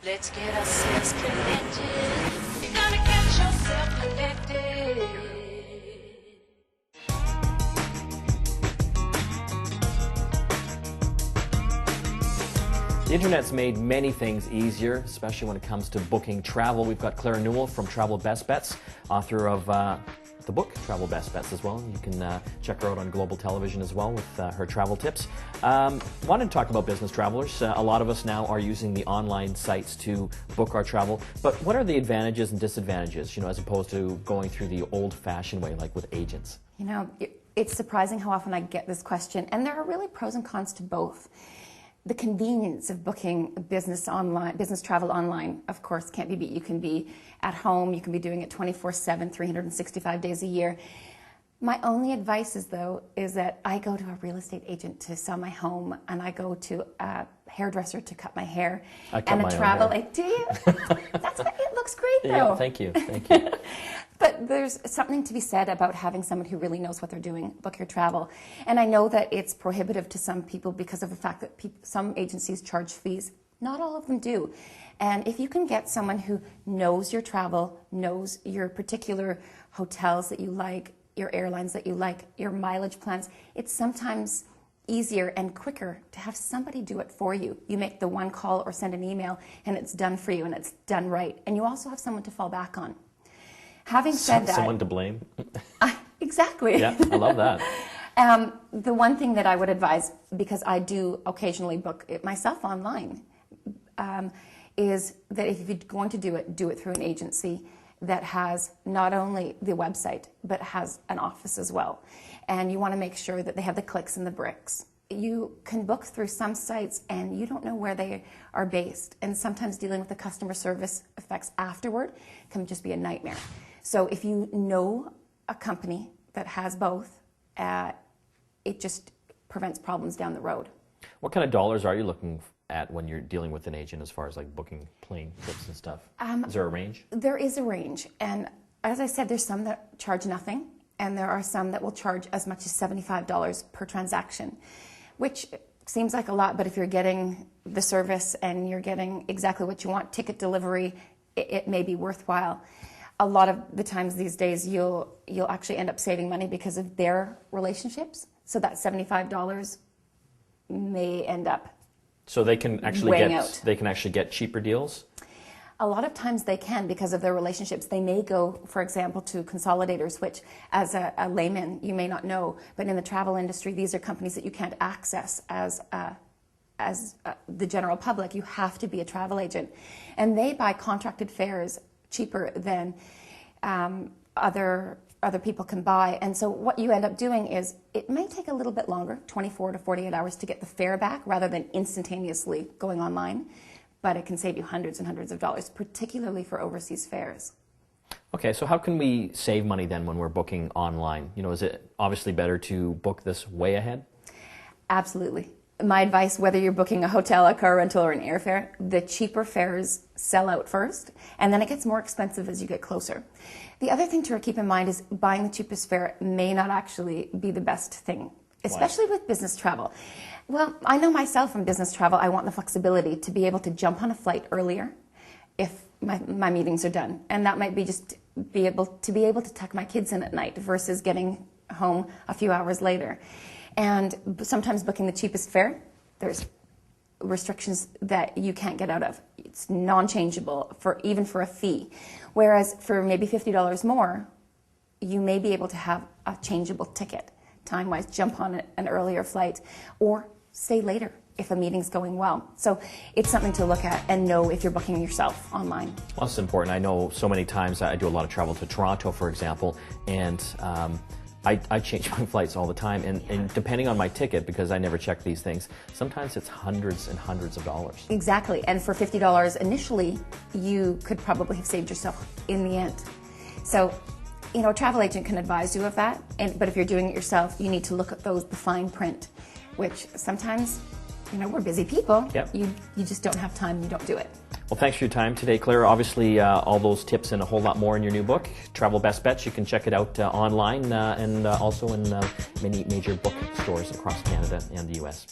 Let's get ourselves connected. You gotta get yourself connected. The internet's made many things easier, especially when it comes to booking travel. We've got Claire Newell from Travel Best Bets, author of the book, Travel Best Bets as well. You can check her out on global television as well with her travel tips. Wanted to talk about business travelers. A lot of us now are using the online sites to book our travel, but what are the advantages and disadvantages, as opposed to going through the old-fashioned way, like with agents? It's surprising how often I get this question, and there are really pros and cons to both. The convenience of booking business travel online, of course, can't be beat. You can be at home, you can be doing it 24/7, 365 days a year. My only advice is that I go to a real estate agent to sell my home, and I go to a hairdresser to cut my hair, and a travel agent. Do you? It looks great, though. Yeah, thank you. But there's something to be said about having someone who really knows what they're doing book your travel. And I know that it's prohibitive to some people because of the fact that some agencies charge fees. Not all of them do. And if you can get someone who knows your travel, knows your particular hotels that you like, your airlines that you like, your mileage plans, it's sometimes easier and quicker to have somebody do it for you. You make the one call or send an email, and it's done for you, and it's done right. And you also have someone to fall back on. Having said that... Someone to blame. Exactly. Yeah, I love that. The one thing that I would advise, because I do occasionally book it myself online, is that if you're going to do it through an agency that has not only the website, but has an office as well. And you want to make sure that they have the clicks and the bricks. You can book through some sites and you don't know where they are based. And sometimes dealing with the customer service effects afterward can just be a nightmare. So if you know a company that has both, it just prevents problems down the road. What kind of dollars are you looking at when you're dealing with an agent as far as like booking plane trips and stuff? Is there a range? There is a range. And as I said, there's some that charge nothing, and there are some that will charge as much as $75 per transaction, which seems like a lot, but if you're getting the service and you're getting exactly what you want, ticket delivery, it may be worthwhile. A lot of the times these days, you'll actually end up saving money because of their relationships. So that $75 may end up so they can actually get cheaper deals? A lot of times they can because of their relationships. They may go, for example, to consolidators, which as a layman you may not know, but in the travel industry these are companies that you can't access as the general public. You have to be a travel agent. And they buy contracted fares cheaper than other people can buy. And so what you end up doing is it may take a little bit longer, 24 to 48 hours to get the fare back rather than instantaneously going online, but it can save you hundreds and hundreds of dollars, particularly for overseas fares. Okay, so how can we save money then when we're booking online? Is it obviously better to book this way ahead? Absolutely. My advice, whether you're booking a hotel, a car rental, or an airfare, the cheaper fares sell out first, and then it gets more expensive as you get closer. The other thing to keep in mind is buying the cheapest fare may not actually be the best thing, especially with business travel. Well, I know myself from business travel, I want the flexibility to be able to jump on a flight earlier if my meetings are done. And that might be just be able to tuck my kids in at night versus getting home a few hours later. And sometimes booking the cheapest fare, there's restrictions that you can't get out of. It's non-changeable even for a fee. Whereas for maybe $50 more, you may be able to have a changeable ticket. Time-wise, jump on an earlier flight or stay later if a meeting's going well. So it's something to look at and know if you're booking yourself online. Well, it's important. I know so many times I do a lot of travel to Toronto, for example, and I change my flights all the time, and depending on my ticket, because I never check these things, sometimes it's hundreds and hundreds of dollars. Exactly, and for $50 initially, you could probably have saved yourself in the end. So, a travel agent can advise you of that, but if you're doing it yourself, you need to look at the fine print, which sometimes, we're busy people. Yep. You just don't have time, you don't do it. Well, thanks for your time today, Claire. Obviously, all those tips and a whole lot more in your new book, Travel Best Bets. You can check it out online and also in many major bookstores across Canada and the U.S.